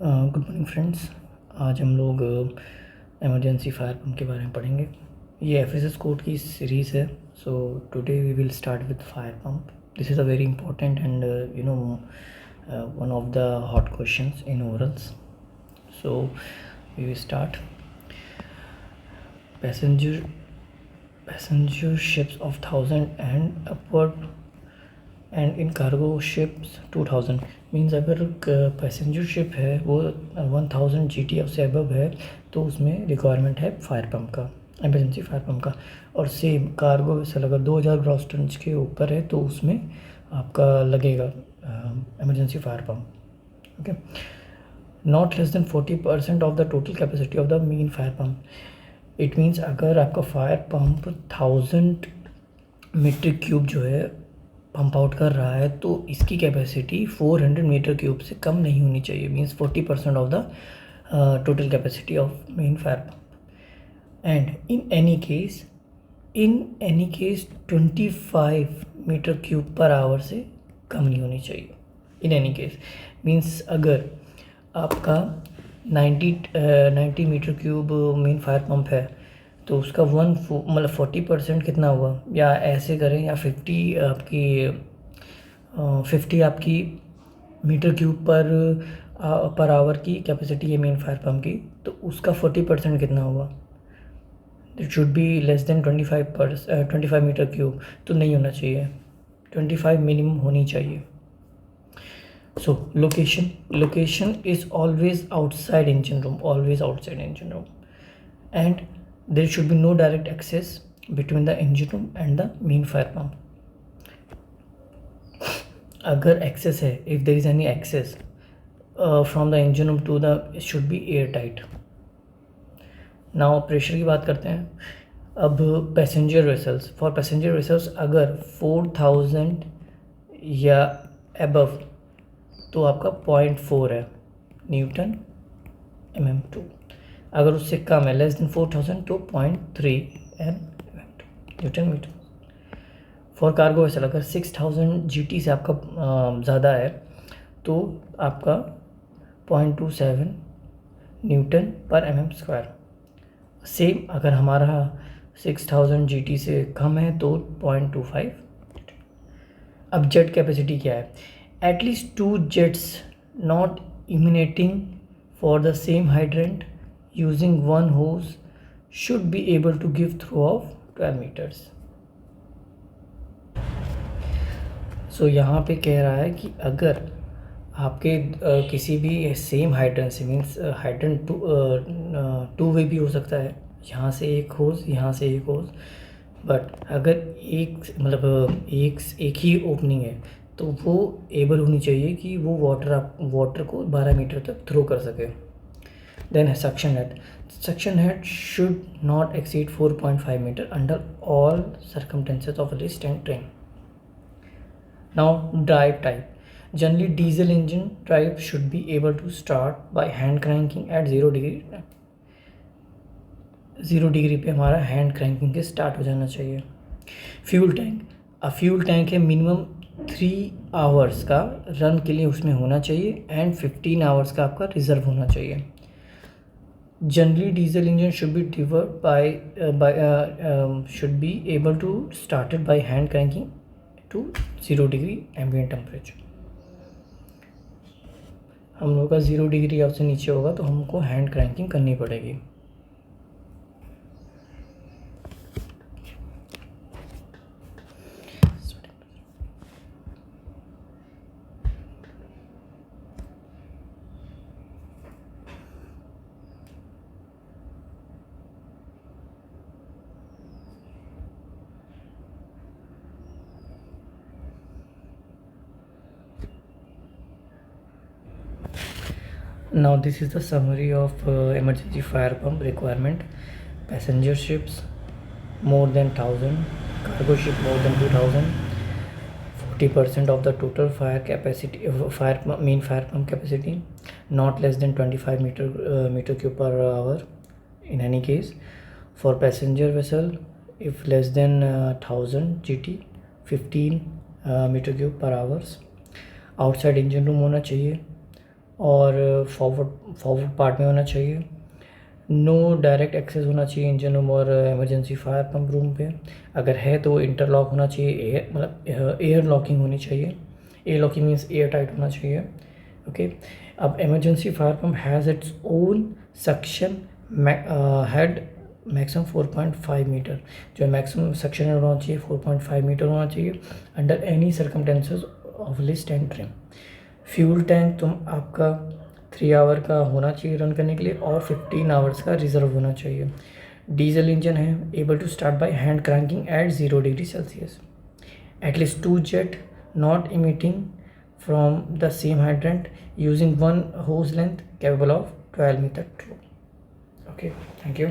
Good morning friends. आज हम लोग इमरजेंसी फायर पंप के बारे में पढ़ेंगे। ये एफएसएस कोड की सीरीज़ है। So today we will start with fire pump. This is a very important and one of the hot questions in orals. So we will start. Passenger ships of 1000 and upward and in cargo ships 2000 means अगर passenger ship है वो 1000 GT से above है तो उसमें requirement है fire pump का, emergency fire pump का। और सेम कार्गो वेसल अगर 2000 ग्रॉस टन के ऊपर है तो उसमें आपका लगेगा emergency fire pump. Okay, not less than 40% of the total capacity of the main fire pump. It means अगर आपका फायर पंप 1000 मीट्रिक क्यूब जो है पंप आउट कर रहा है तो इसकी कैपेसिटी 400 मीटर क्यूब से कम नहीं होनी चाहिए। Means 40% of the total capacity of main fire pump. And in any case 25 meter cube per hour से कम नहीं होनी चाहिए। इन एनी केस मीन्स अगर आपका 90 meter cube main fire pump है तो उसका 40% कितना हुआ, या ऐसे करें या 50 आपकी मीटर क्यूब पर आवर की कैपेसिटी है मेन फायर पंप की, तो उसका 40% कितना हुआ। It should be less than 25 meter cube तो नहीं होना चाहिए, 25 मिनिमम होनी चाहिए। So location is always outside engine room, and there should be no direct access between the engine room and the main fire pump. अगर access है, if there is any access from the engine room to the, it should be airtight. Now pressure की बात करते हैं। अब passenger vessels अगर 4000 या above तो आपका 0.4 है न्यूटन mm2। अगर उससे कम है लेस देन 4000 तो 0.3 mm2 newton meter. For cargo vessel अगर 6000 GT से आपका ज़्यादा है तो आपका 0.27 न्यूटन पर mm²। सेम अगर हमारा 6000 GT से कम है तो 0.25। अब जेट कैपेसिटी क्या है। At least 2 jets not emanating for the same hydrant using one hose should be able to give throw of 12 meters. So यहाँ पे कह रहा है कि अगर आपके किसी भी सेम हाइड्रेंट से, मीन्स हाइड्रेंट टू वे भी हो सकता है, यहाँ से एक होज यहाँ से एक होज, बट अगर एक ही ओपनिंग है तो वो एबल होनी चाहिए कि वो वाटर को 12 मीटर तक थ्रो कर सके। Then suction head should not exceed 4.5 meter under all circumstances of list and train. Now drive type. Generally diesel engine drive should be able to start by hand cranking at 0 degree पे हमारा hand cranking के start हो जाना चाहिए। Fuel tank है minimum 3 hours का run के लिए उसमें होना चाहिए एंड 15 आवर्स का आपका रिजर्व होना चाहिए। Generally diesel engine should be should be able to started by hand cranking to 0 degree ambient temperature. हम लोग का 0 डिग्री से नीचे होगा तो हमको हैंड क्रैंकिंग करनी पड़ेगी। Now this is the summary of emergency fire pump requirement. Passenger ships more than 1000, cargo ship more than 2000, 40% of the total fire capacity, main fire pump capacity, not less than 25 meter cube per hour in any case. For passenger vessel, if less than 1000 GT, 15 meter cube per hours. Outside engine room होना चाहिए और forward part में होना चाहिए। No direct access होना चाहिए engine room और emergency fire pump room पे। अगर है तो इंटरलॉक होना चाहिए, एयर मतलब एयर लॉकिंग होनी चाहिए। Air locking means air tight होना चाहिए। ओके, अब emergency fire pump has its own suction head maximum 4.5 meter. जो मैक्सिमम सक्शन हेड होना चाहिए 4.5 मीटर होना चाहिए under any circumstances of list and trim. Fuel tank तुम आपका 3 आवर का होना चाहिए रन करने के लिए और 15 आवर्स का रिजर्व होना चाहिए। डीजल इंजन है, able to start by hand cranking at 0 degree Celsius. At least 2 jet not emitting from the same hydrant using one hose length capable of 12 meter flow. Okay, thank you.